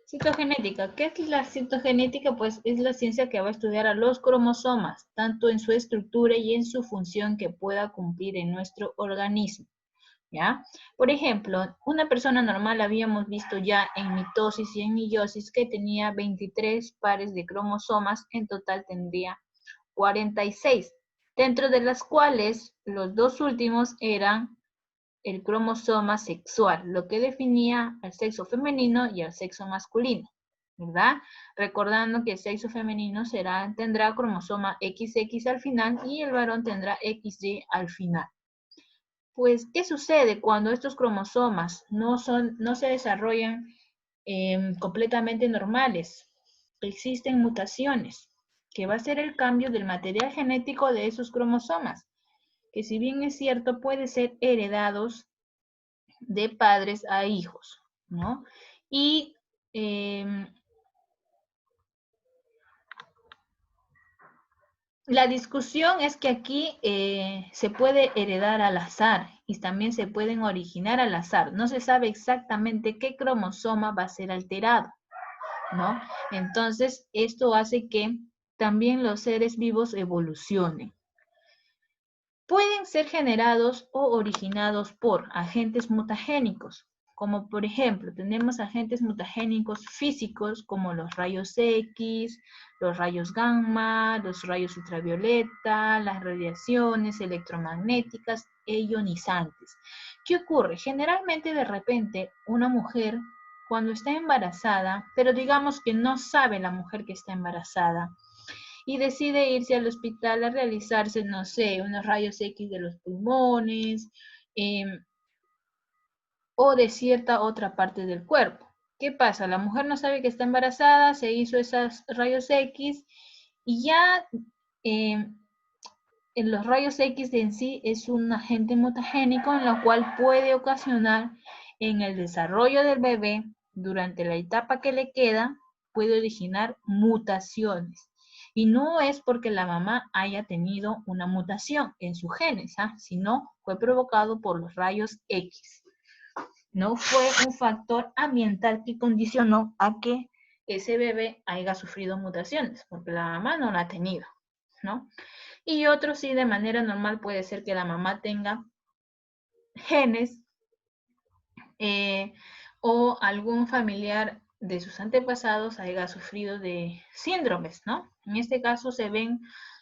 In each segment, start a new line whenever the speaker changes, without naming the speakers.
Citogenética. ¿Qué es la citogenética? Pues es la ciencia que va a estudiar a los cromosomas, tanto en su estructura y en su función que pueda cumplir en nuestro organismo. ¿Ya? Por ejemplo, una persona normal habíamos visto ya en mitosis y en meiosis que tenía 23 pares de cromosomas, en total tendría 46, dentro de las cuales los dos últimos eran el cromosoma sexual, lo que definía al sexo femenino y al sexo masculino, ¿verdad? Recordando que el sexo femenino tendrá cromosoma XX al final y el varón tendrá XY al final. Pues, ¿qué sucede cuando estos cromosomas no se desarrollan completamente normales? Existen mutaciones, que va a ser el cambio del material genético de esos cromosomas, que si bien es cierto, puede ser heredados de padres a hijos, ¿no? Y la discusión es que aquí se puede heredar al azar y también se pueden originar al azar. No se sabe exactamente qué cromosoma va a ser alterado, ¿no? Entonces, esto hace que también los seres vivos evolucionen. Pueden ser generados o originados por agentes mutagénicos, como por ejemplo, tenemos agentes mutagénicos físicos como los rayos X, los rayos gamma, los rayos ultravioleta, las radiaciones electromagnéticas e ionizantes. ¿Qué ocurre? Generalmente de repente una mujer cuando está embarazada, pero digamos que no sabe la mujer que está embarazada, y decide irse al hospital a realizarse, no sé, unos rayos X de los pulmones eh, o de cierta otra parte del cuerpo. ¿Qué pasa? La mujer no sabe que está embarazada, se hizo esos rayos X y ya eh, en los rayos X en sí es un agente mutagénico en lo cual puede ocasionar en el desarrollo del bebé durante la etapa que le queda, puede originar mutaciones. Y no es porque la mamá haya tenido una mutación en su genes, sino fue provocado por los rayos X. No fue un factor ambiental que condicionó a que ese bebé haya sufrido mutaciones, porque la mamá no la ha tenido, ¿no? Y otro sí, de manera normal puede ser que la mamá tenga genes o algún familiar de sus antepasados haya sufrido de síndromes, ¿no? En este caso se ven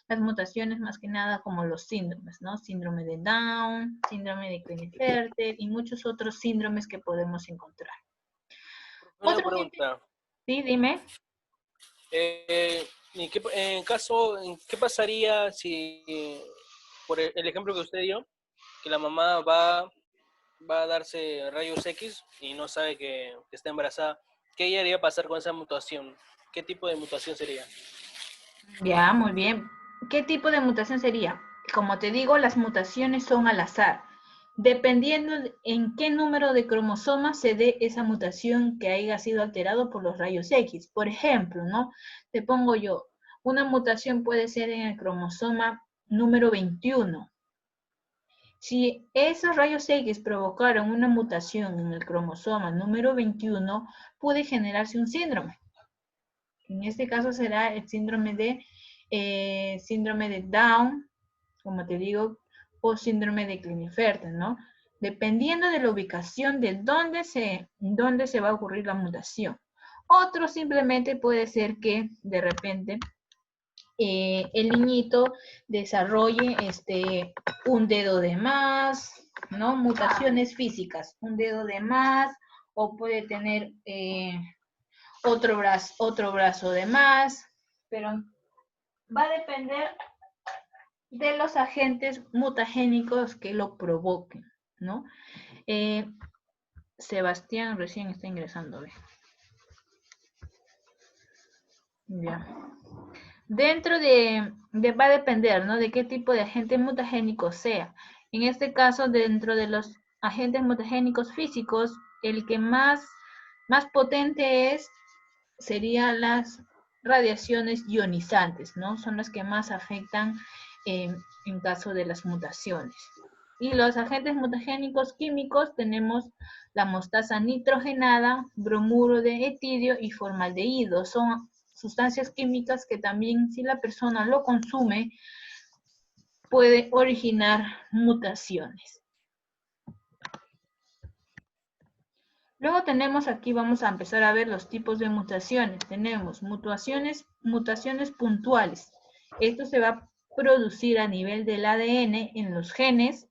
las mutaciones más que nada como los síndromes, ¿no? Síndrome de Down, síndrome de Klinefelter y muchos otros síndromes que podemos encontrar.
Una
Otro ejemplo,
pregunta.
sí, dime.
¿Qué pasaría si, por el ejemplo que usted dio, que la mamá va a darse rayos X y no sabe que está embarazada? ¿Qué iría a pasar con esa mutación? ¿Qué tipo de mutación sería?
Ya, muy bien. ¿Qué tipo de mutación sería? Como te digo, las mutaciones son al azar, dependiendo en qué número de cromosomas se dé esa mutación que haya sido alterado por los rayos X. Por ejemplo, ¿no? Te pongo yo, una mutación puede ser en el cromosoma número 21. Si esos rayos X provocaron una mutación en el cromosoma número 21, puede generarse un síndrome. En este caso será el síndrome de Down, como te digo, o síndrome de Klinefelter, ¿no? Dependiendo de la ubicación de dónde se va a ocurrir la mutación. Otro simplemente puede ser que de repente el niñito desarrolle un dedo de más, ¿no? Mutaciones físicas, un dedo de más, o puede tener otro brazo de más, pero va a depender de los agentes mutagénicos que lo provoquen, ¿no? Eh, Sebastián recién está ingresando, ¿ve? Ya. Va a depender, ¿no? De qué tipo de agente mutagénico sea. En este caso, dentro de los agentes mutagénicos físicos, el que más potente serían las radiaciones ionizantes, ¿no? Son las que más afectan en caso de las mutaciones. Y los agentes mutagénicos químicos tenemos la mostaza nitrogenada, bromuro de etidio y formaldehído. Son sustancias químicas que también, si la persona lo consume, puede originar mutaciones. Luego tenemos aquí, vamos a empezar a ver los tipos de mutaciones. Tenemos mutaciones puntuales. Esto se va a producir a nivel del ADN en los genes.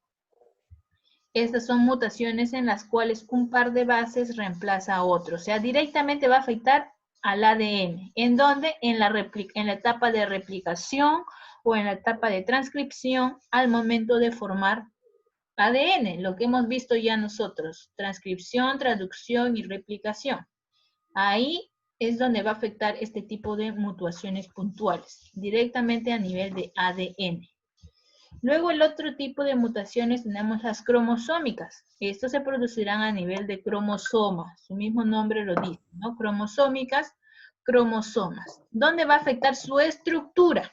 Estas son mutaciones en las cuales un par de bases reemplaza a otro. O sea, directamente va a afectar al ADN. ¿En dónde? En la etapa de replicación o en la etapa de transcripción al momento de formar ADN, lo que hemos visto ya nosotros. Transcripción, traducción y replicación. Ahí es donde va a afectar este tipo de mutaciones puntuales, directamente a nivel de ADN. Luego el otro tipo de mutaciones tenemos las cromosómicas. Estos se producirán a nivel de cromosoma. Su mismo nombre lo dice, ¿no? Cromosómicas, cromosomas. ¿Dónde va a afectar su estructura?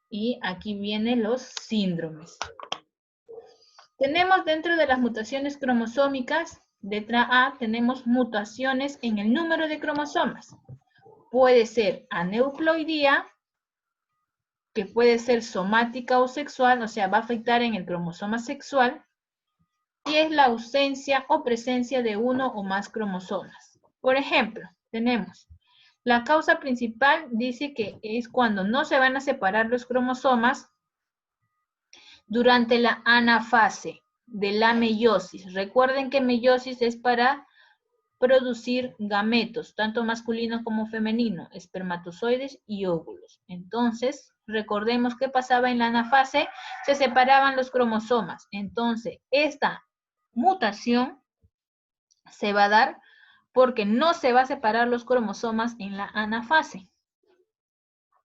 Y aquí vienen los síndromes. Tenemos dentro de las mutaciones cromosómicas, letra A, tenemos mutaciones en el número de cromosomas. Puede ser aneuploidía, que puede ser somática o sexual, o sea, va a afectar en el cromosoma sexual, y es la ausencia o presencia de uno o más cromosomas. Por ejemplo, tenemos la causa principal, dice que es cuando no se van a separar los cromosomas durante la anafase de la meiosis. Recuerden que meiosis es para producir gametos, tanto masculino como femenino, espermatozoides y óvulos. Entonces, recordemos qué pasaba en la anafase, se separaban los cromosomas. Entonces, esta mutación se va a dar porque no se va a separar los cromosomas en la anafase.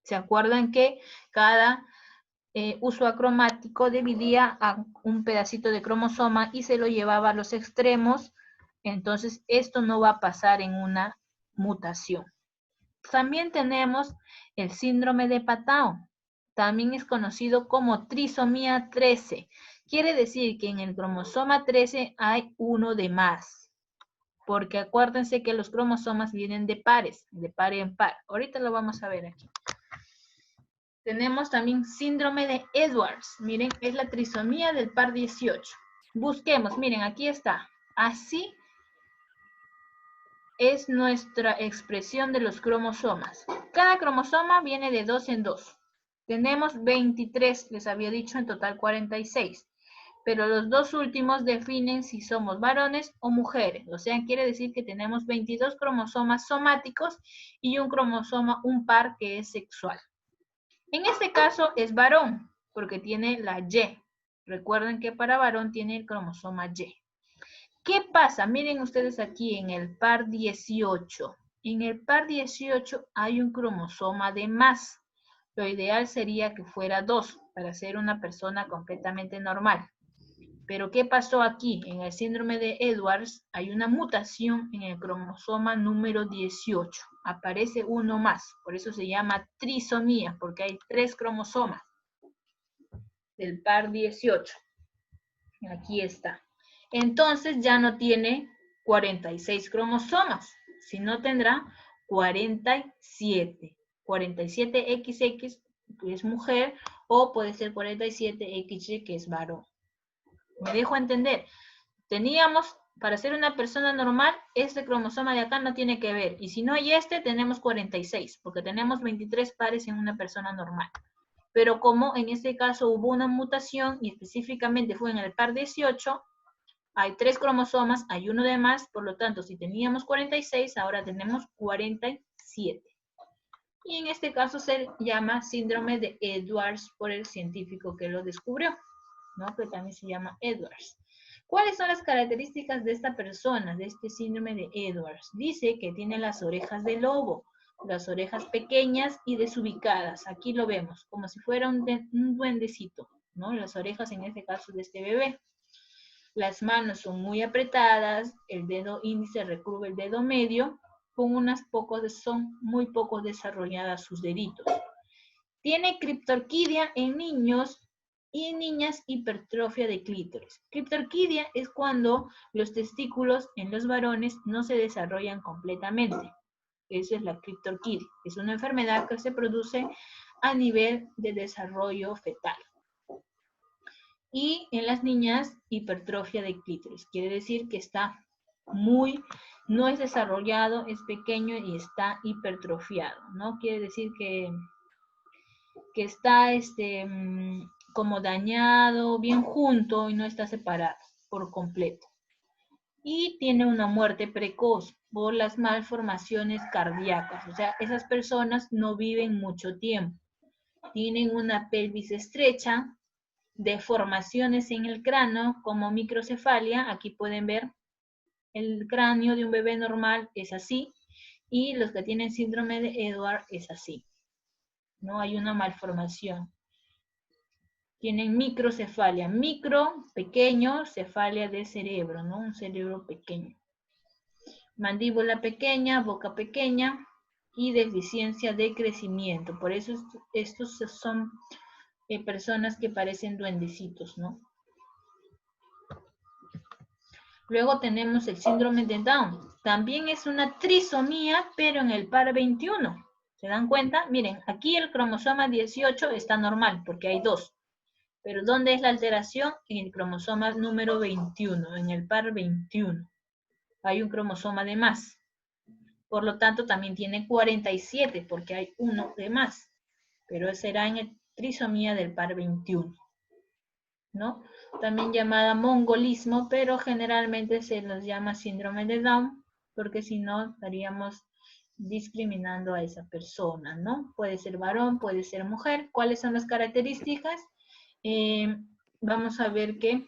¿Se acuerdan que cada uso acromático dividía a un pedacito de cromosoma y se lo llevaba a los extremos? Entonces, esto no va a pasar en una mutación. También tenemos el síndrome de Patau. También es conocido como trisomía 13. Quiere decir que en el cromosoma 13 hay uno de más. Porque acuérdense que los cromosomas vienen de pares, de par en par. Ahorita lo vamos a ver aquí. Tenemos también síndrome de Edwards. Miren, es la trisomía del par 18. Busquemos, miren, aquí está. Así es nuestra expresión de los cromosomas. Cada cromosoma viene de 2 en 2. Tenemos 23, les había dicho, en total 46. Pero los dos últimos definen si somos varones o mujeres. O sea, quiere decir que tenemos 22 cromosomas somáticos y un cromosoma, un par que es sexual. En este caso es varón, porque tiene la Y. Recuerden que para varón tiene el cromosoma Y. ¿Qué pasa? Miren ustedes aquí en el par 18. En el par 18 hay un cromosoma de más. Lo ideal sería que fuera 2 para ser una persona completamente normal. Pero ¿qué pasó aquí? En el síndrome de Edwards hay una mutación en el cromosoma número 18. Aparece uno más, por eso se llama trisomía, porque hay 3 cromosomas del par 18. Aquí está. Entonces ya no tiene 46 cromosomas, sino tendrá 47. 47XX, que es mujer, o puede ser 47XY, que es varón. ¿Me dejo entender? Teníamos, para ser una persona normal, este cromosoma de acá no tiene que ver. Y si no hay este, tenemos 46, porque tenemos 23 pares en una persona normal. Pero como en este caso hubo una mutación, y específicamente fue en el par 18, hay 3 cromosomas, hay uno de más, por lo tanto, si teníamos 46, ahora tenemos 47. Y en este caso se llama síndrome de Edwards por el científico que lo descubrió, ¿no? Que también se llama Edwards. ¿Cuáles son las características de esta persona, de este síndrome de Edwards? Dice que tiene las orejas de lobo, las orejas pequeñas y desubicadas. Aquí lo vemos, como si fuera un duendecito, ¿no? Las orejas en este caso de este bebé. Las manos son muy apretadas, el dedo índice recubre el dedo medio, son muy poco desarrolladas sus deditos. Tiene criptorquidia en niños y en niñas hipertrofia de clítoris. Criptorquidia es cuando los testículos en los varones no se desarrollan completamente. Esa es la criptorquidia. Es una enfermedad que se produce a nivel de desarrollo fetal. Y en las niñas, hipertrofia de clítoris. Quiere decir que está no es desarrollado, es pequeño y está hipertrofiado, ¿no? Quiere decir que está como dañado, bien junto y no está separado por completo. Y tiene una muerte precoz por las malformaciones cardíacas. O sea, esas personas no viven mucho tiempo. Tienen una pelvis estrecha, deformaciones en el cráneo como microcefalia. Aquí pueden ver el cráneo de un bebé normal es así y los que tienen síndrome de Edwards es así. No hay una malformación. Tienen microcefalia, pequeño, cefalia de cerebro, ¿no? Un cerebro pequeño. Mandíbula pequeña, boca pequeña y deficiencia de crecimiento. Por eso estos son personas que parecen duendecitos, ¿no? Luego tenemos el síndrome de Down. También es una trisomía, pero en el par 21. ¿Se dan cuenta? Miren, aquí el cromosoma 18 está normal, porque hay 2. Pero ¿dónde es la alteración? En el cromosoma número 21, en el par 21. Hay un cromosoma de más. Por lo tanto, también tiene 47, porque hay uno de más. Pero será en el trisomía del par 21, ¿no? También llamada mongolismo, pero generalmente se nos llama síndrome de Down, porque si no estaríamos discriminando a esa persona, ¿no? Puede ser varón, puede ser mujer. ¿Cuáles son las características? Vamos a ver que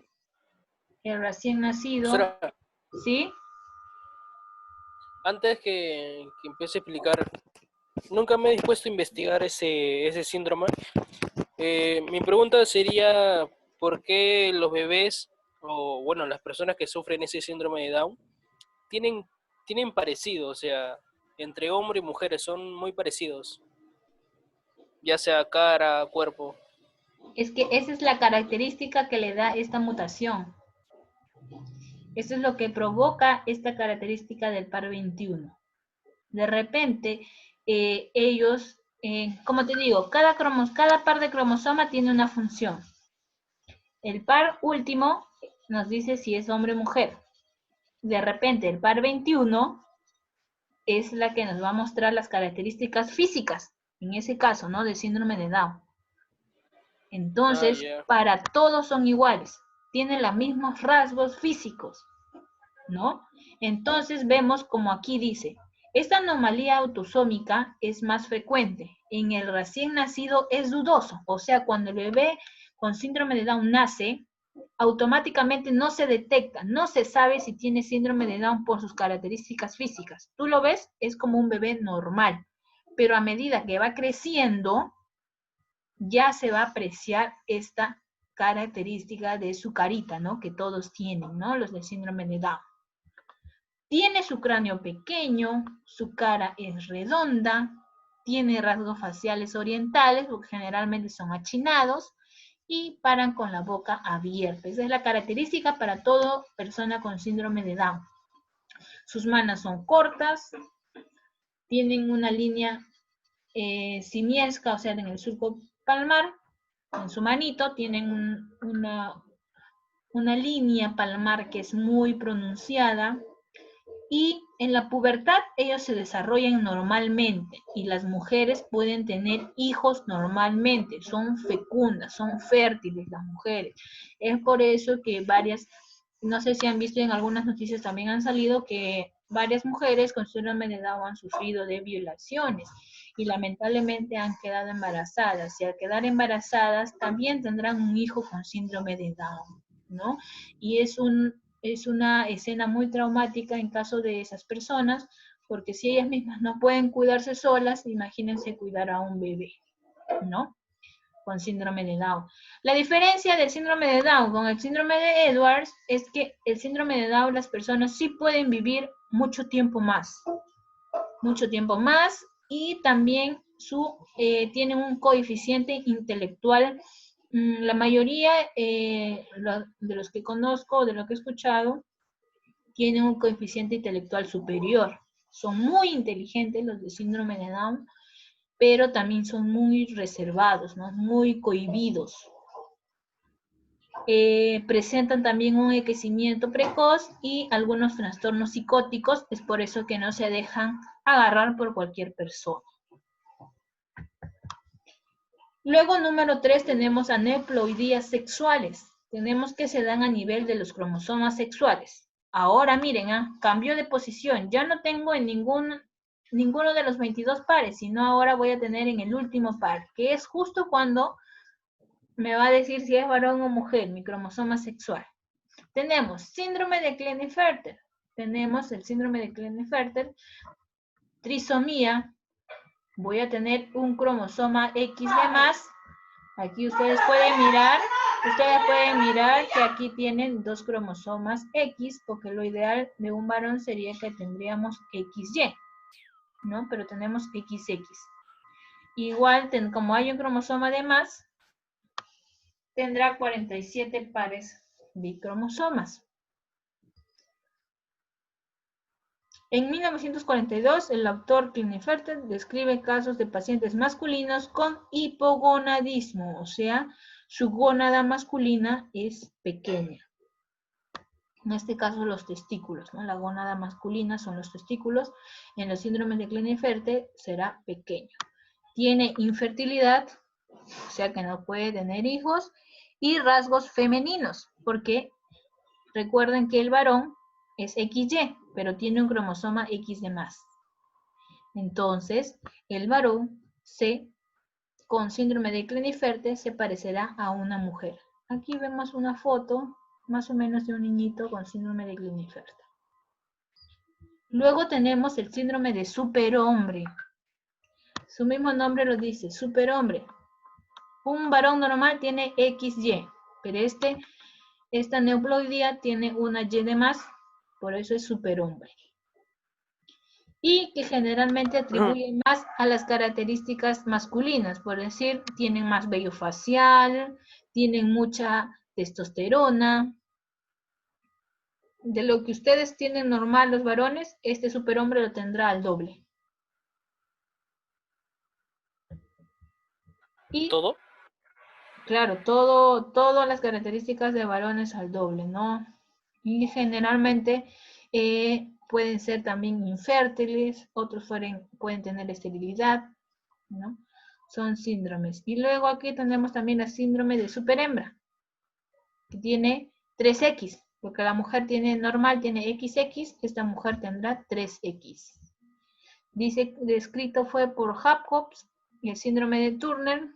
el recién nacido,
Profesora,
¿sí?
antes que empiece a explicar, nunca me he dispuesto a investigar ese síndrome. Mi pregunta sería, ¿por qué los bebés, o bueno, las personas que sufren ese síndrome de Down, tienen, tienen parecido? O sea, entre hombre y mujeres son muy parecidos, ya sea cara, cuerpo.
Es que esa es la característica que le da esta mutación. Eso es lo que provoca esta característica del par 21. De repente, ellos, como te digo, cada par de cromosoma tiene una función. El par último nos dice si es hombre o mujer. De repente, el par 21 es la que nos va a mostrar las características físicas, en ese caso, ¿no? De síndrome de Down. Entonces,
Yeah.
para todos son iguales, tienen los mismos rasgos físicos, ¿no? Entonces vemos como aquí dice, esta anomalía autosómica es más frecuente. En el recién nacido es dudoso, o sea, cuando el bebé con síndrome de Down nace, automáticamente no se detecta, no se sabe si tiene síndrome de Down por sus características físicas. Tú lo ves, es como un bebé normal, pero a medida que va creciendo, ya se va a apreciar esta característica de su carita, ¿no? Que todos tienen, ¿no? Los del síndrome de Down. Tiene su cráneo pequeño, su cara es redonda, tiene rasgos faciales orientales, porque generalmente son achinados, y paran con la boca abierta. Esa es la característica para toda persona con síndrome de Down. Sus manos son cortas, tienen una línea simiesca, o sea, en el surco palmar, en su manito, tienen una línea palmar que es muy pronunciada, y en la pubertad ellos se desarrollan normalmente y las mujeres pueden tener hijos normalmente, son fecundas, son fértiles las mujeres. Es por eso que no sé si han visto en algunas noticias también han salido que varias mujeres con síndrome de Down han sufrido de violaciones y lamentablemente han quedado embarazadas. Y al quedar embarazadas también tendrán un hijo con síndrome de Down, ¿no? Y es una escena muy traumática en caso de esas personas, porque si ellas mismas no pueden cuidarse solas, imagínense cuidar a un bebé, ¿no? Con síndrome de Down. La diferencia del síndrome de Down con el síndrome de Edwards es que el síndrome de Down las personas sí pueden vivir mucho tiempo más, y también tienen un coeficiente intelectual La mayoría de los que conozco, de lo que he escuchado, tienen un coeficiente intelectual superior. Son muy inteligentes los de síndrome de Down, pero también son muy reservados, ¿no? Muy cohibidos. Presentan también un envejecimiento precoz y algunos trastornos psicóticos, es por eso que no se dejan agarrar por cualquier persona. Luego, número 3, tenemos aneuploidías sexuales. Tenemos que se dan a nivel de los cromosomas sexuales. Ahora miren, cambio de posición. Ya no tengo en ninguno de los 22 pares, sino ahora voy a tener en el último par, que es justo cuando me va a decir si es varón o mujer, mi cromosoma sexual. Tenemos síndrome de Klinefelter. Tenemos el síndrome de Klinefelter, trisomía. Voy a tener un cromosoma X de más. Aquí ustedes pueden mirar que aquí tienen 2 cromosomas X, porque lo ideal de un varón sería que tendríamos XY, ¿no? Pero tenemos XX. Igual, como hay un cromosoma de más, tendrá 47 pares de cromosomas. En 1942, el autor Klinefelter describe casos de pacientes masculinos con hipogonadismo, o sea, su gónada masculina es pequeña. En este caso, los testículos, ¿no? La gónada masculina son los testículos. En los síndromes de Klinefelter será pequeño. Tiene infertilidad, o sea que no puede tener hijos, y rasgos femeninos, porque recuerden que el varón es XY, pero tiene un cromosoma X de más. Entonces, el varón con síndrome de Klinefelter se parecerá a una mujer. Aquí vemos una foto más o menos de un niñito con síndrome de Klinefelter. Luego tenemos el síndrome de superhombre. Su mismo nombre lo dice, superhombre. Un varón normal tiene XY, pero esta neuploidía tiene una Y de más, por eso es superhombre. Y que generalmente atribuyen más a las características masculinas, por decir, tienen más vello facial, tienen mucha testosterona. De lo que ustedes tienen normal los varones, este superhombre lo tendrá al doble. Y,
¿Todo?
claro, todas las características de varones al doble, ¿no? Y generalmente pueden ser también infértiles, otros pueden tener esterilidad, ¿no? Son síndromes. Y luego aquí tenemos también la síndrome de superhembra, que tiene 3X, porque la mujer normal tiene XX, esta mujer tendrá 3X. Dice, descrito fue por Jacobs, el síndrome de Turner,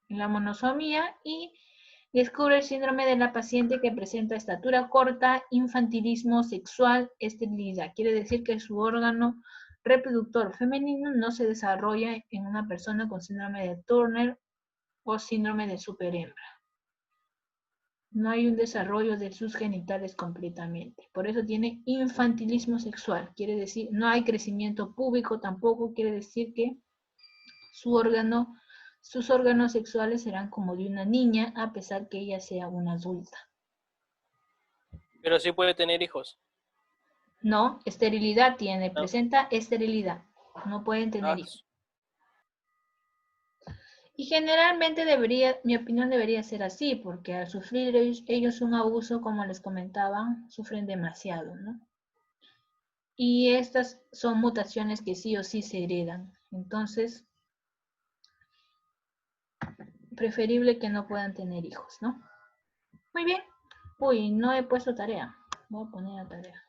la monosomía, y descubre el síndrome de la paciente que presenta estatura corta, infantilismo sexual, esterilidad. Quiere decir que su órgano reproductor femenino no se desarrolla en una persona con síndrome de Turner o síndrome de superhembra. No hay un desarrollo de sus genitales completamente. Por eso tiene infantilismo sexual. Quiere decir, no hay crecimiento púbico tampoco. Quiere decir que sus órganos sexuales serán como de una niña, a pesar que ella sea una adulta.
Pero sí puede tener hijos.
No, esterilidad tiene,
No.
presenta esterilidad. No pueden tener hijos. Y generalmente mi opinión debería ser así, porque al sufrir ellos un abuso, como les comentaba, sufren demasiado, ¿no? Y estas son mutaciones que sí o sí se heredan. Entonces, preferible que no puedan tener hijos, ¿no? Muy bien. Uy, no he puesto tarea. Voy a poner la tarea.